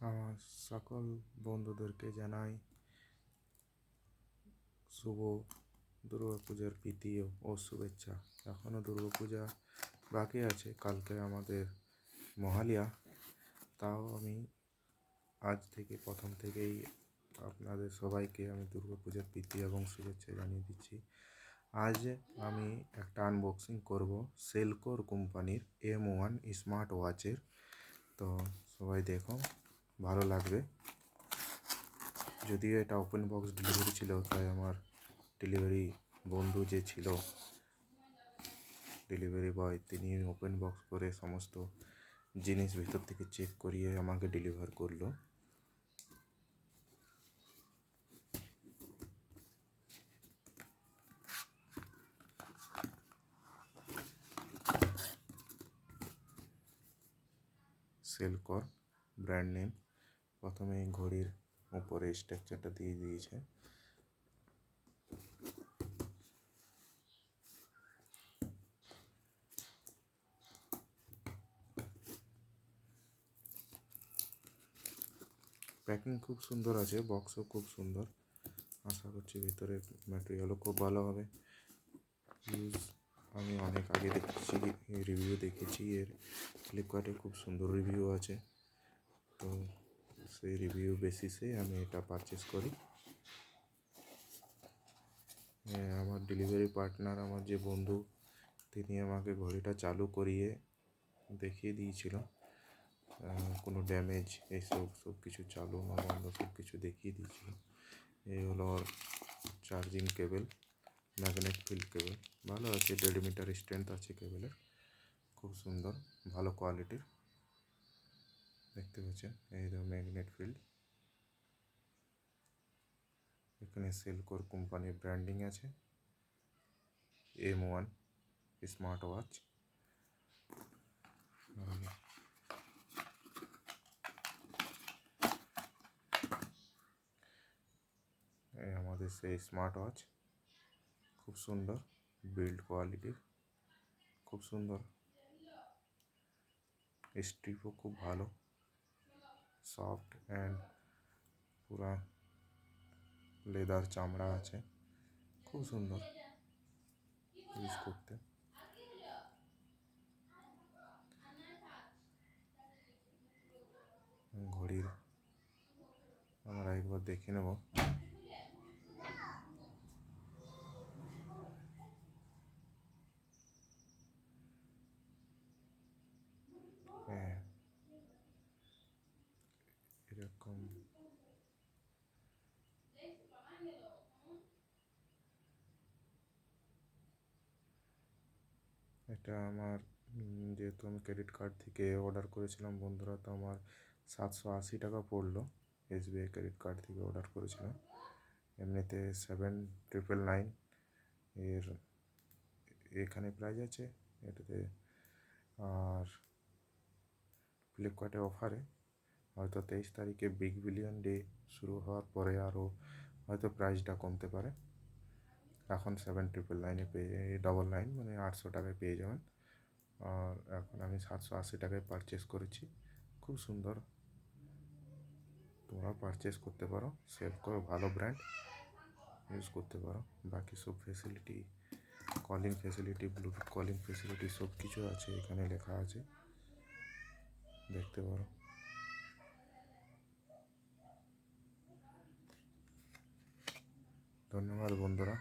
আমার সকল বন্ধুদেরকে জানাই শুভ দুর্গাপূজার প্রীতি ও শুভেচ্ছা। এখনও দুর্গাপূজা বাকি আছে, কালকে আমাদের মহালয়া। তাও আমি আজ থেকে প্রথম থেকেই আপনাদের সবাইকে আমি দুর্গাপূজার প্রীতি এবং শুভেচ্ছা জানিয়ে দিচ্ছি। আজ আমি একটা আনবক্সিং করব সেলকোর কোম্পানির M1 স্মার্ট ওয়াচের। তো সবাই দেখো, ভালো লাগবে। যদিও এটা ওপেন বক্স ডেলিভারি ছিল, তাই আমার ডেলিভারি বন্ধু যে ছিল, ডেলিভারি বয়, তিনি ওপেন বক্স করে সমস্ত জিনিস ভিতর থেকে চেক করিয়ে আমাকে ডেলিভার করলো। সেলকর ব্র্যান্ড নেম। প্রথমে ঘড়ির উপরে স্ট্রাকচারটা দিয়ে দিয়েছে। প্যাকিং খুব সুন্দর আছে, বক্সও খুব সুন্দর। আশা করছি ভিতরের ম্যাটেরিয়ালও খুব ভালো হবে। আমি অনেক আগে দেখেছি, রিভিউ দেখেছি এর, ফ্লিপকার্টে খুব সুন্দর রিভিউ আছে। তো সেই রিভিউ বেসিসে আমি এটা পারচেস করি। আমার ডেলিভারি পার্টনার, আমার যে বন্ধু, তিনি আমাকে ঘড়িটা চালু করিয়ে দেখিয়ে দিয়েছিল, কোনো ড্যামেজ এইসব সব কিছু, চালু না বন্ধ সব কিছু দেখিয়ে দিয়েছিল। এই হলো চার্জিং কেবল, ম্যাগনেট ফিল্ড কেবল, ভালো আছে, 1.5 মিটার স্ট্রেংথ আছে কেবলের, খুব সুন্দর, ভালো কোয়ালিটির। দেখতে পাচ্ছেন, এই হলো ম্যাগনেট ফিল্ড। এখানে সেলকোর কোম্পানির ব্র্যান্ডিং আছে, M1 স্মার্ট ওয়াচ। আমাদের সেই স্মার্ট ওয়াচ খুব সুন্দর, বিল্ড কোয়ালিটির, খুব সুন্দর, স্ট্রিপও খুব ভালো, সফট অ্যান্ড পুরা লেদার চামড়া আছে, খুব সুন্দর ইউজ করতে। ঘড়ির আমরা একবার দেখে নেব। হ্যাঁ, এরকম এটা আমার, যেহেতু আমি ক্রেডিট কার্ড থেকে অর্ডার করেছিলাম বন্ধুরা, তো আমার 780 টাকা পড়লো। SBI ক্রেডিট কার্ড থেকে অর্ডার করেছিলাম। এমনিতে 7999 এর এখানে প্রাইস আছে এটাতে। আর ফ্লিপকার্টে অফারে হয়তো 23 তারিখে বিগ বিলিয়ন ডে শুরু হওয়ার পরে আরও হয়তো প্রাইসটা কমতে পারে। এখন 7999 পেয়ে, 99 মানে 800 টাকায় পেয়ে যাবেন। আর এখন আমি 780 টাকায় পারচেস করেছি। খুব সুন্দর, তোমরা পারচেস করতে পারো, সেলকোর ভালো ব্র্যান্ড, ইউজ করতে পারো। বাকি সব facility, calling facility, Bluetooth calling facility সব কিছু আছে, এখানে লেখা আছে, দেখতে পারো। ধন্যবাদ বন্ধুরা।